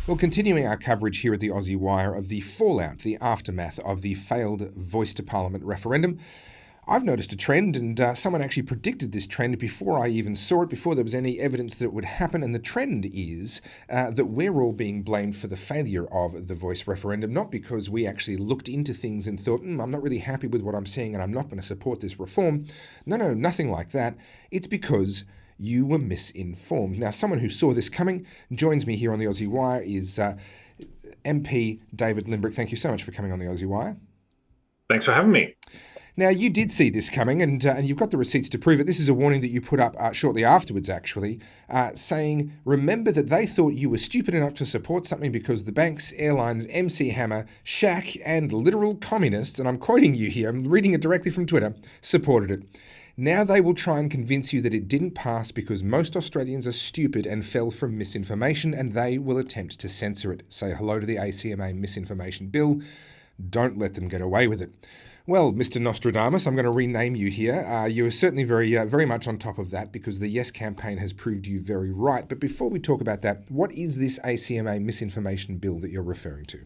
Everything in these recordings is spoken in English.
Well, continuing our coverage here at the Aussie Wire of the fallout, the aftermath of the failed Voice to Parliament referendum, I've noticed a trend, and someone actually predicted this trend before I even saw it, before there was any evidence that it would happen. And the trend is that we're all being blamed for the failure of the Voice referendum, not because we actually looked into things and thought, I'm not really happy with what I'm seeing and I'm not going to support this reform. No, nothing like that. It's because you were misinformed. Now, someone who saw this coming joins me here on the Aussie Wire is MP David Limbrick. Thank you so much for coming on the Aussie Wire. Thanks for having me. Now, you did see this coming, and you've got the receipts to prove it. This is a warning that you put up shortly afterwards, actually, saying, remember that they thought you were stupid enough to support something because the banks, airlines, MC Hammer, Shaq, and literal communists, and I'm quoting you here, I'm reading it directly from Twitter, supported it. Now they will try and convince you that it didn't pass because most Australians are stupid and fell from misinformation, and they will attempt to censor it. Say hello to the ACMA misinformation bill. Don't let them get away with it. Well, Mr. Nostradamus, I'm going to rename you here. You are certainly very much on top of that because the Yes campaign has proved you very right. But before we talk about that, what is this ACMA misinformation bill that you're referring to?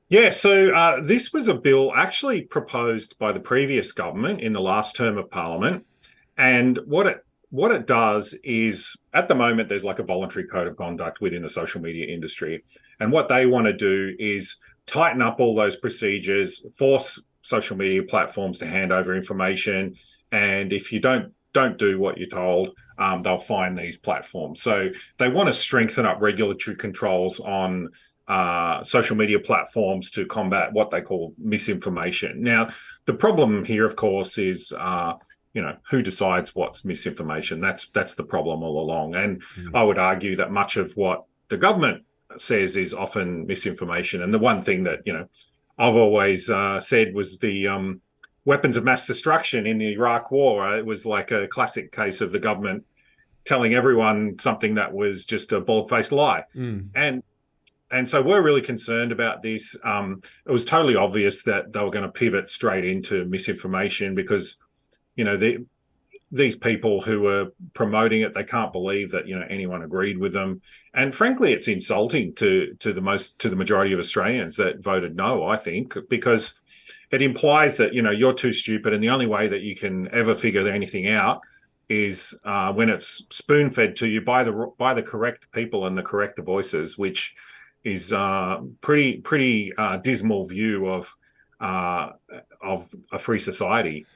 Yeah, so this was a bill actually proposed by the previous government in the last term of Parliament. And what it does is, at the moment, there's like a voluntary code of conduct within the social media industry. And what they want to do is tighten up all those procedures, force social media platforms to hand over information. And if you don't do what you're told, they'll fine these platforms. So they want to strengthen up regulatory controls on social media platforms to combat what they call misinformation. Now, the problem here, of course, is who decides what's misinformation? That's the problem all along. And I would argue that much of what the government says is often misinformation. And the one thing that I've always said was the weapons of mass destruction in the Iraq War. It was like a classic case of the government telling everyone something that was just a bald-faced lie. And so we're really concerned about this. It was totally obvious that they were going to pivot straight into misinformation because these people who were promoting it, they can't believe that anyone agreed with them. And frankly, it's insulting to the majority of Australians that voted no, I think, because it implies that you're too stupid, and the only way that you can ever figure anything out is when it's spoon-fed to you by the correct people and the correct voices, which is pretty dismal view of a free society.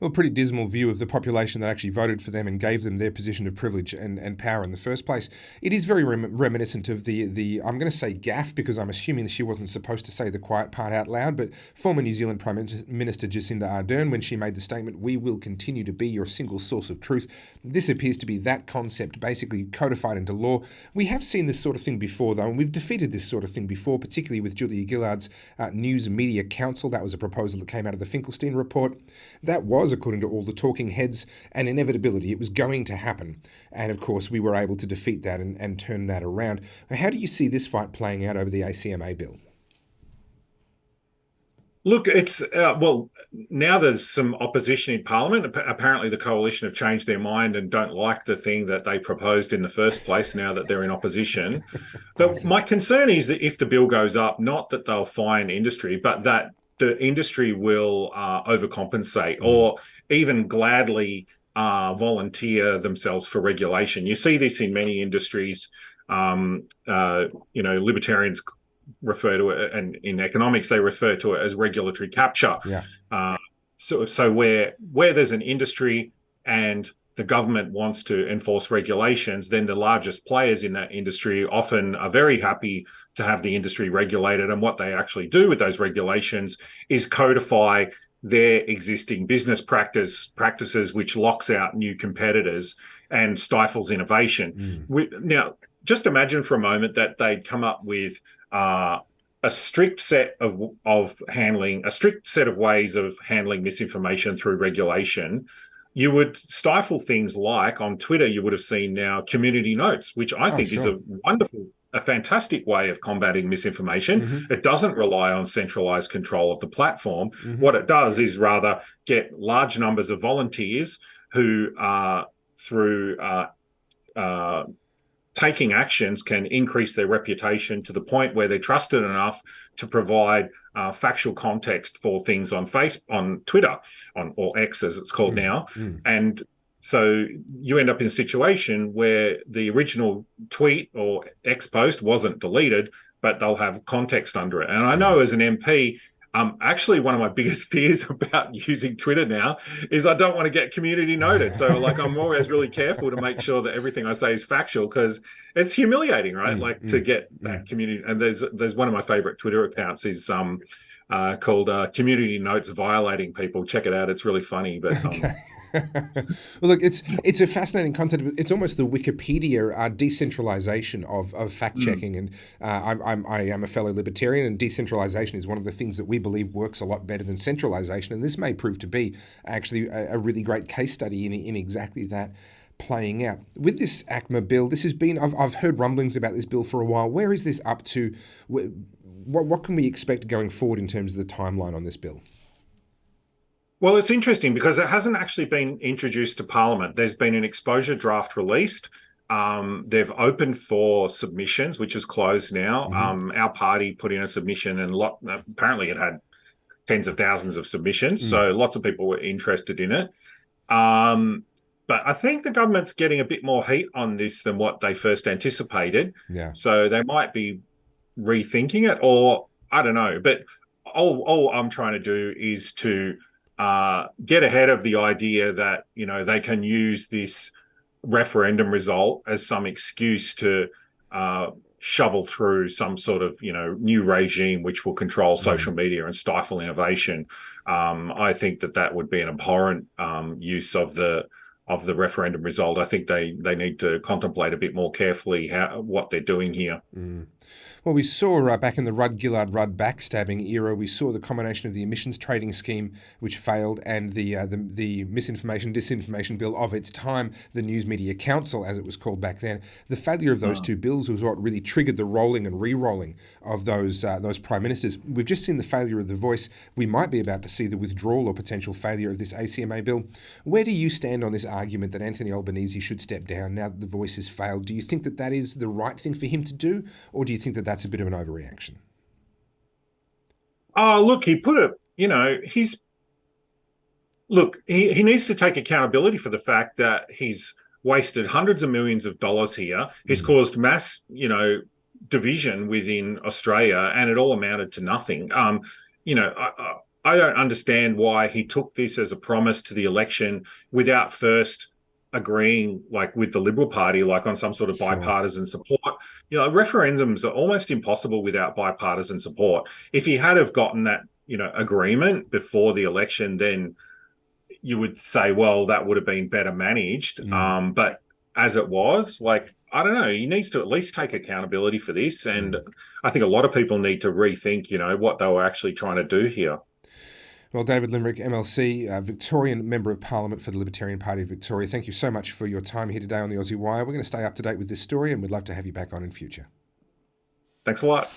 Well, a pretty dismal view of the population that actually voted for them and gave them their position of privilege and power in the first place. It is very reminiscent of the I'm going to say gaffe because I'm assuming she wasn't supposed to say the quiet part out loud, but former New Zealand Prime Minister Jacinda Ardern, when she made the statement, "We will continue to be your single source of truth." This appears to be that concept basically codified into law. We have seen this sort of thing before, though, and we've defeated this sort of thing before, particularly with Julia Gillard's News Media Council. That was a proposal that came out of the Finkelstein report. That was, according to all the talking heads, an inevitability. It was going to happen. And of course, we were able to defeat that and turn that around. How do you see this fight playing out over the ACMA bill? Look, it's now there's some opposition in Parliament. Apparently the coalition have changed their mind and don't like the thing that they proposed in the first place now that they're in opposition. But my concern is that if the bill goes up, not that they'll fine industry, but that the industry will overcompensate or even gladly volunteer themselves for regulation. You see this in many industries. Libertarians refer to it, and in economics they refer to it as regulatory capture. So where there's an industry and the government wants to enforce regulations, then the largest players in that industry often are very happy to have the industry regulated. And what they actually do with those regulations is codify their existing business practices, which locks out new competitors and stifles innovation. Now, just imagine for a moment that they'd come up with a strict set of ways of handling misinformation through regulation. You would stifle things like, on Twitter, you would have seen now community notes, which I think is a fantastic way of combating misinformation. It doesn't rely on centralized control of the platform. What it does is rather get large numbers of volunteers who through taking actions can increase their reputation to the point where they're trusted enough to provide factual context for things on Twitter, or X as it's called now. And so you end up in a situation where the original tweet or X post wasn't deleted, but they'll have context under it. And I know as an MP, actually, one of my biggest fears about using Twitter now is I don't want to get community noted. So, like, I'm always really careful to make sure that everything I say is factual, because it's humiliating, right? To get that community. And there's one of my favorite Twitter accounts is called Community Notes Violating People. Check it out; it's really funny. But well, look, it's a fascinating concept. It's almost the Wikipedia decentralization of fact checking, and I am a fellow libertarian, and decentralization is one of the things that we believe works a lot better than centralization. And this may prove to be actually a really great case study in exactly that playing out. With this ACMA bill, this has been, I've heard rumblings about this bill for a while. Where is this up to? What can we expect going forward in terms of the timeline on this bill? Well, it's interesting because it hasn't actually been introduced to Parliament. There's been an exposure draft released. They've opened for submissions, which is closed now. Our party put in a submission, and apparently it had tens of thousands of submissions. So lots of people were interested in it. But I think the government's getting a bit more heat on this than what they first anticipated. So they might be rethinking it, or I don't know. But all I'm trying to do is to get ahead of the idea that, they can use this referendum result as some excuse to shovel through some sort of, new regime which will control social media and stifle innovation. I think that would be an abhorrent use of the referendum result. I think they need to contemplate a bit more carefully what they're doing here. Well, we saw back in the Rudd-Gillard-Rudd backstabbing era, we saw the combination of the emissions trading scheme, which failed, and the misinformation, disinformation bill of its time, the News Media Council, as it was called back then. The failure of those two bills was what really triggered the rolling and re-rolling of those prime ministers. We've just seen the failure of The Voice. We might be about to see the withdrawal or potential failure of this ACMA bill. Where do you stand on this argument that Anthony Albanese should step down now that The Voice has failed? Do you think that is the right thing for him to do, or do you think that that's a bit of an overreaction? Oh, look, he put it, he needs to take accountability for the fact that he's wasted hundreds of millions of dollars here. He's caused mass, division within Australia, and it all amounted to nothing. I don't understand why he took this as a promise to the election without first agreeing with the Liberal Party, on some sort of bipartisan support. Referendums are almost impossible without bipartisan support. If he had have gotten that, agreement before the election, then you would say, well, that would have been better managed. But as it was, I don't know, he needs to at least take accountability for this. And I think a lot of people need to rethink, what they were actually trying to do here. Well, David Limbrick, MLC, Victorian Member of Parliament for the Libertarian Party of Victoria, thank you so much for your time here today on the Aussie Wire. We're going to stay up to date with this story, and we'd love to have you back on in future. Thanks a lot.